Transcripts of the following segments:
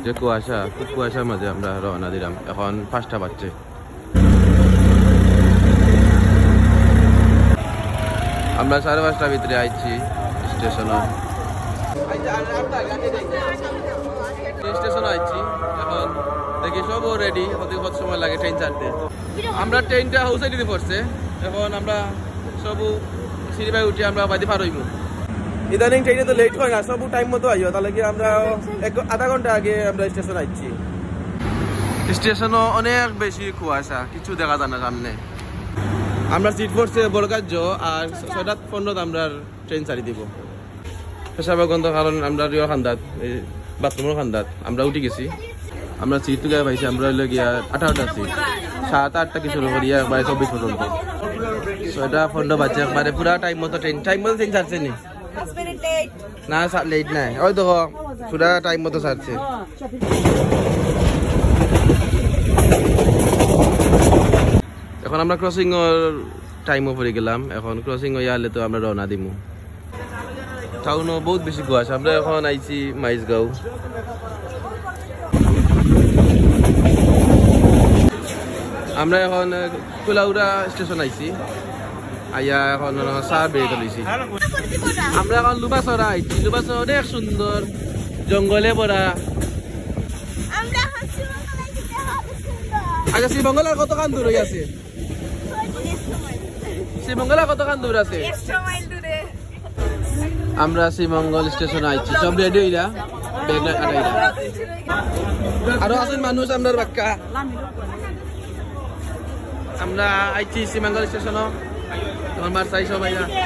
যে কুয়াশা, খুব কুয়াশার মাঝে আমরা রওনা দিলাম। এখন 5টা বাজছে। আমরা 5:30টার ভিতরে আইছি স্টেশনে। স্টেশনে আইছি, এখন দেখি সব রেডি হতে কত সময় লাগে ট্রেন ছাড়তে। আমরা ট্রেনটা হাউসাইড দিতে পড়ছে, এখন আমরা সব সিঁড়ি বাই উঠে আমরা বাড়ি পার হইব। ইদানিং ট্রেনে তো লেট হয় না, সব টাইম মতো আইব, তাহলে কি আমরা আধা ঘন্টা আগে আমরা স্টেশন আইছি। স্টেশনও অনেক বেশি কুয়াশা, কিছু দেখা যায় না সামনে। আমরা সিট পড়ছে বড়কার্য, আর 6:15 আমরা ট্রেন ছাড়ি দিব। পেশাবা গন্ধ, কারণ আমরা রিও খান্দাত, এই বাথরুমের খান্দাত আমরা উঠে গেছি। আমরা সিট তো গিয়ে পাইছি, আমরা হইলে গিয়া 18টা সিট, 7-8টা কি শুরু করিয়া একবারে 24 পর্যন্ত। 6:15 বাজছে, একবারে পুরা টাইম মতো ট্রেন ট্রেন ছাড়ছে নি না, লেট নাই, ওই দেখো পুরা টাইম মতো ছাড়ছে। এখন আমরা ক্রসিং টাইমও পড়ে গেলাম, এখন ক্রসিং হয়ে আলে তো আমরা রওনা দিমু। টাউনও বহুত বেশি কুয়াশা। আমরা এখন আইছি মাইজগাঁও। আমরা এখন কুলাউড়া স্টেশন আইছি, আইয়া এখন চা বেরিয়ে চলেছি। আমরা এখন লুবাসরা আইছি। লুবাসরা অনেক সুন্দর, জঙ্গলে ভরা। আচ্ছা, শ্রীমঙ্গলের কতখান দূর হয়ে আছে? শ্রীমঙ্গলের কতখান দূর আছে? আমরা শ্রীমঙ্গল স্টেশন আইছি, সব রেডি হইলা, আরো আছেন মানুষ আমরা বাক্কা। আমরা আইছি শ্রীমঙ্গল স্টেশন।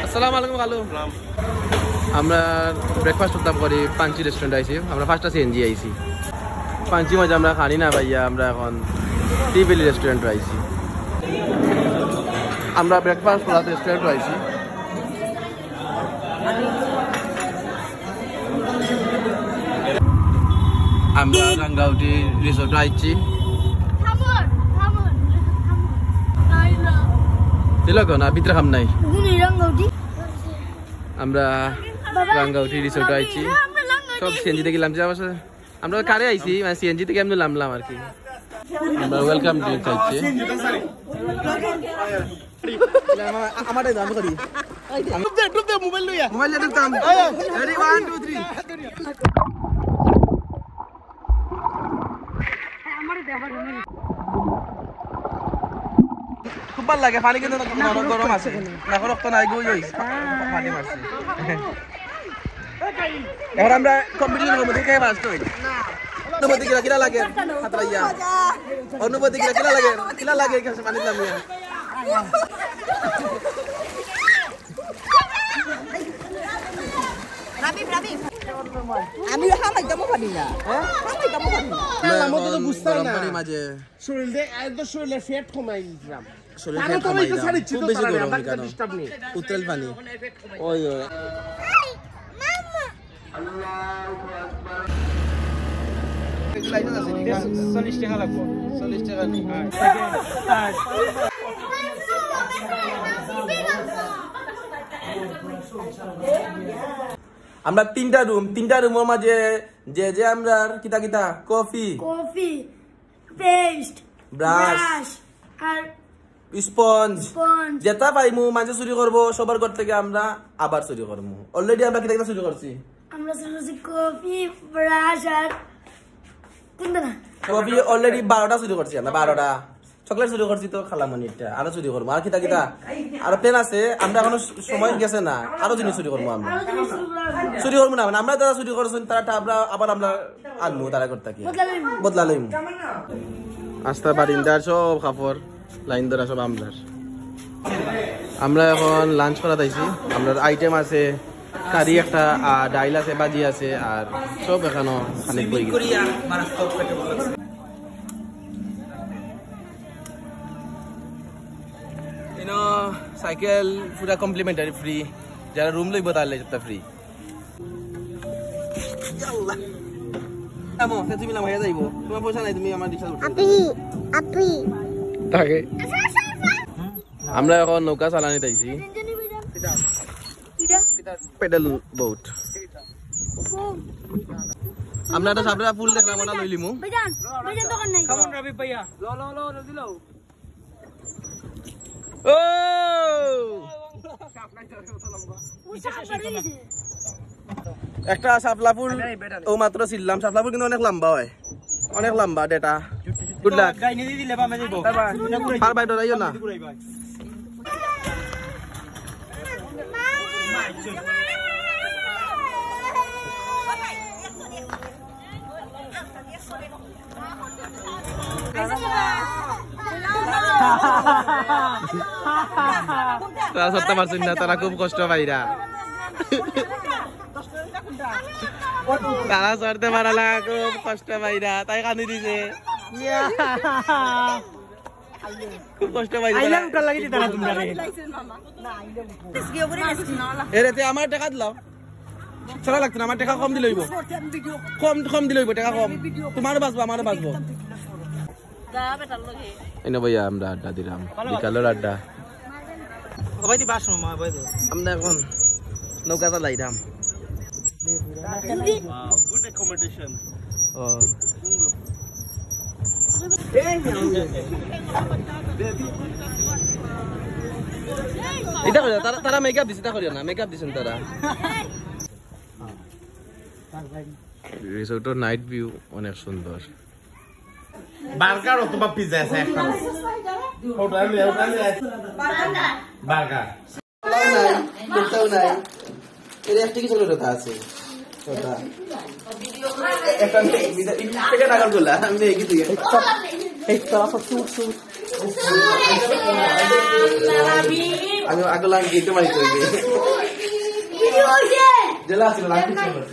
আসসালামু আলাইকুম। ভালো, আমরা ব্রেকফাস্ট করতাম করি পাঞ্চি রেস্টুরেন্ট আইছি। আমরা 5টা সিএনজি আইছি। পাঞ্চি মাঝে আমরা খানি না ভাইয়া, আমরা এখন টিভেলি রেস্টুরেন্ট আইছি। আমরা ব্রেকফাস্ট করাতে রেস্টুরেন্ট আইছি। আমরা রাঙ্গাউটি রিসোর্ট আইছি। না ভিতরে খাম নাই। আমরা রাঙ্গাউটি রিসোর্ট আইছি, সব সিএনজি থেকে নামছি। আমরা কারে আইছি, মানে সিএনজি থেকে এমনি নামলাম আর কি। আমরা ওয়েলকাম ড্রিঙ্কস আইছি। খুব ভালো লাগে পানি, কিন্তু গরম আছে, এখন রক্ত নাই গই পানি মারছে। এখন আমরা কম্পিটিশন করবো, দেখে ফার্স্ট হই। অনুভূতি কিলা লাগে হাত রাইয়া, অনুভূতি কিলা লাগে পানি নামিয়া। আমি হামাই যাবো পারি না, হামাই যাবো পারি না। আমার তো বুঝতাম না মাঝে শরীরে একদম শরীরে ফ্যাট কমাই দিলাম। শরীরে ফ্যাট কমাই দিলাম, খুব বেশি গরম কেন? উত্তল পানি ওই ওই। মাম্মা 40 টাকা লাগবে, 40 টাকা নি। আমরা 3টা রুমের মাঝে যে আমরা কিতা কিতা কফি পেস্ট ব্রাশ আর স্পঞ্জ যেটা পাইমু মাঝে চুরি করবো সবার ঘর থেকে, আমরা আবার চুরি করবো। অলরেডি আমরা কিতা কিতা চুরি করছি। আমরা কফি ব্রাশ আর কফি অলরেডি 12টা চুরি করছি আমরা, 12টা। চকলেট চুরি করছি তো খালামনিটা, আরো চুরি করবো। আর কিতা কিতা আরো প্ল্যান আছে, আমরা এখনো সময় গেছে না, আরো জিনিস চুরি করবো। আমরা চুরি করবো না, মানে আমরা যারা চুরি করছেন তারা আবার আমরা আনবো, তারা করতে কি বদলা লইমু। আস্তা বারিন্দার সব কাপড় লাইন ধরা সব আমরা এখন লাঞ্চ করা যাইছি। আমরা আইটেম আছে কারি একটা, আর ডাইল আছে, বাজি আছে, আর সব এখানো খানিক বই গেছে। সাইকেল পুরা কমপ্লিমেন্টারি ফ্রি, যারা রুম লইব তাহলে সেটা ফ্রি। তুমি নামাইয়া যাইব, তোমার পয়সা নাই, তুমি আমার রিক্সা থাকে। আমরা এখন নৌকা চালানি তাইছি, পেডেল বোট। আমরা একটা সাবরা ফুল দেখলাম ওটা লইলিমু ভাইজান ভাইজান দোকান নাই কেমন রবি ভাইয়া লো দিলো ও একটা শাপলা ফুল ও মাত্র ছিলাম শাপলা ফুল কিন্তু অনেক লম্বা হয় অনেক লম্বা ডেটা গুড লাক গাই নিদি দিলে বামে যাইবো পার বাইটো যাইও না তারা সরতে পারছেন না তারা খুব কষ্ট পাইরা তারা সরতে পারালা খুব কষ্ট পাইরা তাই কান্দি দিছে খুব কষ্ট পাইছে এরে আমার টাকা দিলাও চলা লাগতো না আমার টাকা কম দিলে কম দিলে টাকা কম তোমারও বাঁচবো আমারও বাঁচবো এনে ভাইয়া আমরা আড্ডা দিলাম বিকালের আড্ডা আমরা এখন নৌকা চালাইলাম এটা করিও তারা মেকআপ দিছে এটা করিও না মেকআপ দিছেন তারা রিসোর্টের নাইট ভিউ অনেক সুন্দর বার্গার অথবা পিজা আছে একটা বার্গার কোথাও নাই এর একটা কিছু কথা আছে কথা একটা থেকে টাকা বললা আমি দেখি তুই একটা সুট আমি আগে লাইন দিতে পারি তুই ভিডিও হইছে জেলা আছে লাইন দিতে পারি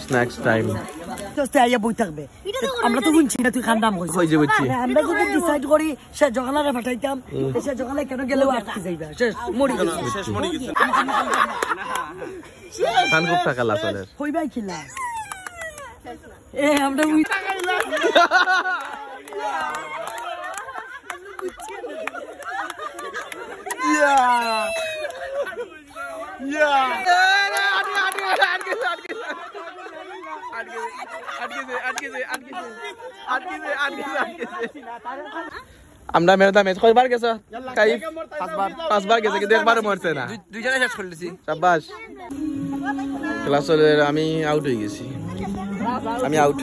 স্ন্যাক্স টাইম তোস্তে আইয়া বই থাকবে আমরা তো বুঝছি না তুই খান্দাম কইছিস কই যে বুঝছি আমরা যদি ডিসাইড করি সে জগালারে পাঠাইতাম সে জগালে কেন গেলেও আটকে যাইবা শেষ মরি গেছে খান খুব টাকা লাসলের হইবাই কিলা এ আমরা উই আমরা মেরদা ম্যাচ কয়বার গেছ কাইফ পাঁচবার গেছে কিন্তু একবারও মরছে না দুইজনে শেষ করে দিছি শাবাশ ক্লাসের আমি আউট হয়ে গেছি আমি আউট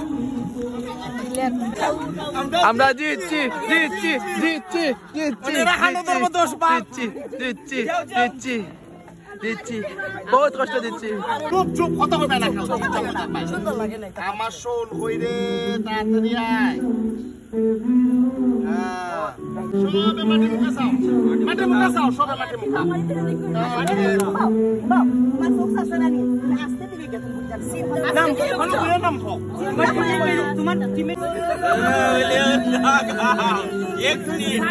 আমরা জিতছি জিতছি জিতছি জিতছি জিতছি জিতছি জিতছি দিচ্ছি বহুত কষ্ট দিচ্ছি খুব চুপ কথা হবে না আমার শোন কই রে তাড়াতাড়ি আয় সবে মাটি মুখে চাও সবে মাটি মুখে নাম কোন করে নাম তোমার টিমে এক মিনিট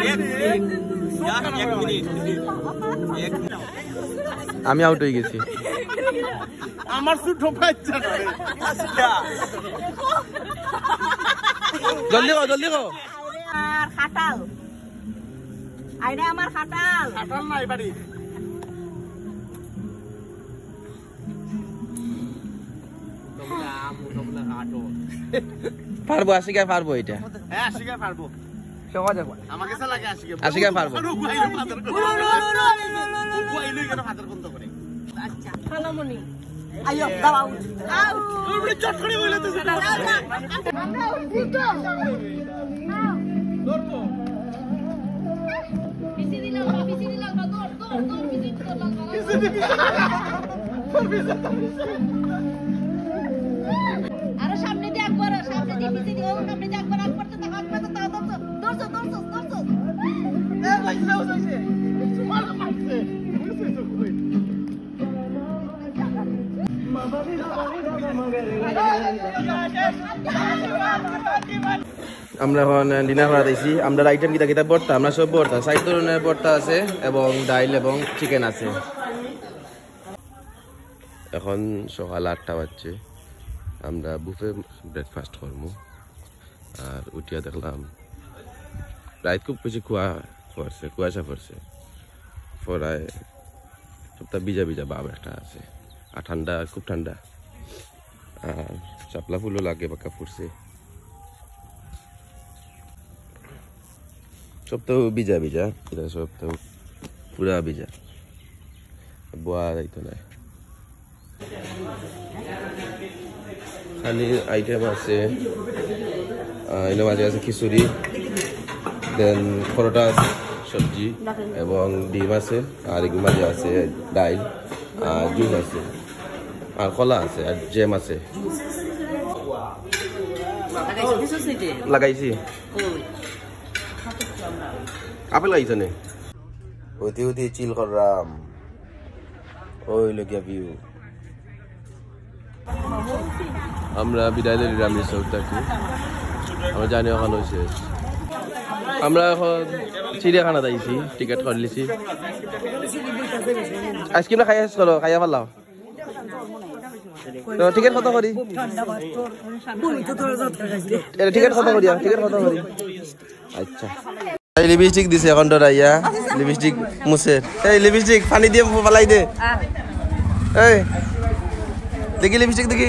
আমি আউট হয়ে গেছি আমার সুট ঢোকাচ্ছে না জলদি কো জলদি কো আর খাটাল আইনা আমার খাটাল খাটাল নাই বাড়ি পারবো আশিকা পারবো এটা হ্যাঁ আশিকা পারবো আমাকে সে লাগে আশিকা পারবো আচ্ছা খালামনি আইও দাও আউট তুমি চট করে বলে তো সেটা আমরা উঠি তো ধরবো বিসি দিলাম দৌড় বিসি দিলাম আরে সামনে দিয়ে একবার সামনে দিয়ে বিসি দিও সামনে দিয়ে একবার একবার তো দৌড় এ ভাই যাও যাইছে তোমার মারছে বুঝছিস কই আমরা এখন ডিনার করা দিয়েছি আমরা আইটেম কিতা কিতা ভর্তা আমরা সব ভর্তা 6 ধরনের ভর্তা আছে এবং ডাইল এবং চিকেন আছে এখন সকাল 8টা বাজছে আমরা বুফে ব্রেকফাস্ট করবো আর উঠিয়া দেখলাম রাত খুব বেশি কুয়াশা পড়ছে পড়ায় সবটা ভিজা ভিজা ভাব একটা আছে, আর ঠান্ডা, খুব ঠান্ডা। আর শাপলা ফুলও লাগে বাঁকা ফুটছে, সব তো ভিজা ভিজা, এটা সব তো পুরা ভিজা, বোয়া যাইতো না। খালি আইটেম আছে, এর মাঝে আছে খিচুড়ি, দেন পরোটা আছে, সবজি এবং ডিম আছে, আর এগুলো মাঝে আছে ডাইল, আর জুস আছে, আর কলা আছে, আর জ্যাম আছে। লাগাইছি আপেল লাগাইছে নে হইতে হইতে চিল করলাম। ওই লগিয়া ভিউ। আমরা বিদায় দিলাম রিসোর্টটাকে, আমরা জানি ওখানে হয়েছে। আমরা এখন চিড়িয়াখানা যাইছি, টিকিট করে লিছি। আইসক্রিমটা খাই শেষ করো, খাইয়া পারলাম। টিকিট কত করি? টিকিট কত করি? টিকিট কত করি? আচ্ছা, লিপস্টিক দিছে এখন ডরাইয়া, লিপস্টিক মুছে। এই লিপস্টিক পানি দিয়ে পালাই দে। এই দেখি লিপস্টিক দেখি।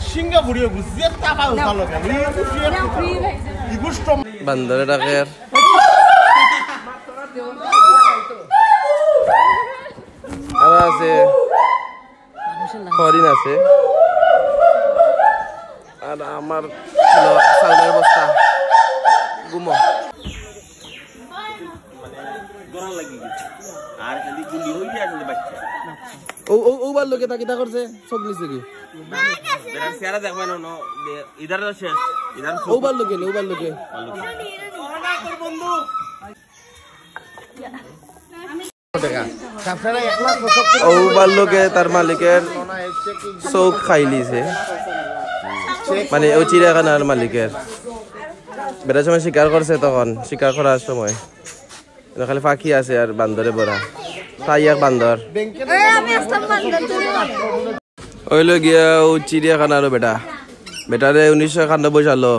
সিঙ্গাপুরে বুঝছে টাকা উঠালো বান্দরে ডাকের আর আছে, হরিণ আছে, আর আমার চাউলের বস্তা গুমো। ওবার লোকে তা কিতা করছে, সব নিছে কি ওবার লোকে নেই, ওবার লোকে ওবার লোকে তার মালিকের চৌক খাই লিছে, মানে ও চিড়িয়াখানার মালিকের। বেটার সময় শিকার করছে, তখন শিকার করার সময় খালি পাখি আছে আর বান্দরে ভরা, তাই এক বান্দর ওইলো গিয়া ও চিড়িয়াখানার বেটা। বেটারে 1991 সালো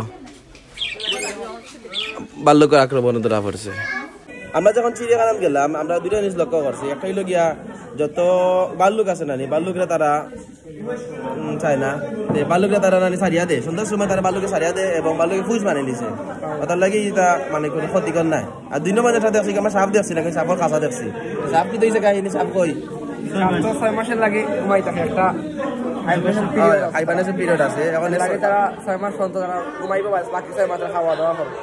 বাল্যকের আক্রমণ ধরা পড়ছে। আমরা যখন চিড়িয়াখানাত গেলাম, আমরা দুইটা জিনিস লক্ষ্য করছি। একটা হইলো গিয়া যত বাল্যুক আছে নানি, বাল্যুকরা তারা চায় না, বাল্যুকরা তারা নানি সারিয়া দেয়। সন্ধ্যার সময় তারা বাল্যুকে সারিয়া দেয় এবং বাল্যুকে ফুজ বানিয়ে দিছে। তার লাগে এটা মানে কোনো ক্ষতিকর নাই। আর 2 নম্বর যেটা দেখছি, আমরা সাপ দেখছি না, সাপর কাঁচা দেখছি। সাপ কি দিয়েছে কাহিনী? সাপ কই 6 মাসের লাগে ঘুমাই থাকে, একটা হাইবারনেশন পিরিয়ড আছে। এখন তারা 6 মাস পর্যন্ত ঘুমাইবো, বাকি 6 মাস খাওয়া দাওয়া করবে।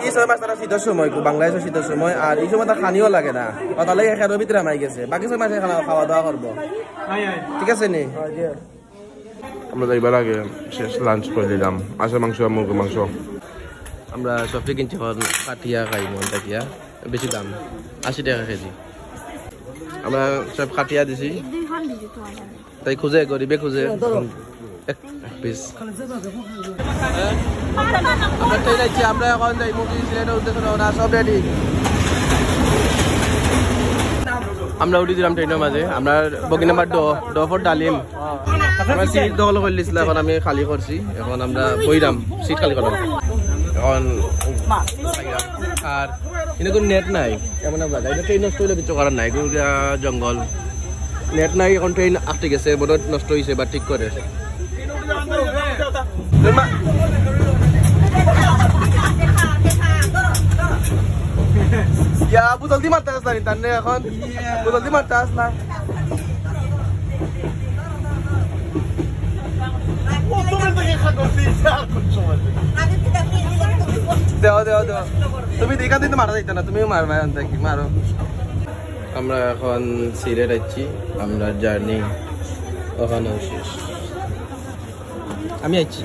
এই 6 মাস তারা শীতের সময়, বাংলাদেশের শীতের সময়, আর এই সময় তার খানিও লাগে না, তার লাগে খেয়ার ভিতরে মাই গেছে। বাকি 6 মাসে খাওয়া দাওয়া করবো, ঠিক আছে নি? আমরা যাইবার আগে শেষ লাঞ্চ করে দিলাম, আশা মাংস, মুরগি মাংস। আমরা সবচেয়ে কিনছি এখন কাঠিয়া খাই, মন কাঠিয়া, বেশি দাম 80 টাকা কেজি। আমরা সব কাঠিয়া দিছি, তাই খুঁজে গরিবে খুঁজে পিস। আমরা ট্রেন যাচ্ছি, আমরা এখন যাই মুভি সিলেটের উদ্দেশ্যে রওনা, সব রেডি। আমরা উঠি দিলাম ট্রেনের মাঝে। আমরা বগি নাম্বার 2 ফর ডালিম। আমরা সিট দখল করে দিয়েছিল, এখন আমি খালি করছি। এখন আমরা বইরাম, সিট খালি করলাম এখন। আর এনে কোনো নেট নাই, কেমন জায়গা, এটা ট্রেন নষ্ট হইলে কিছু করার নাই, জঙ্গল, নেট নাই। এখন ট্রেন আটকে গেছে, বোধ নষ্ট হয়েছে বা ঠিক করে। জলদি মারতে আসলা নি তার এখন, জলদি মারতে আসলা। দেও দেও দেও, তুমি দেখা দিন মারা যাইতে না, তুমিও মারবা কি মারো। আমরা এখন সিলেট যাচ্ছি, আমরা জার্নি ওখানেও শেষ। আমি যাচ্ছি।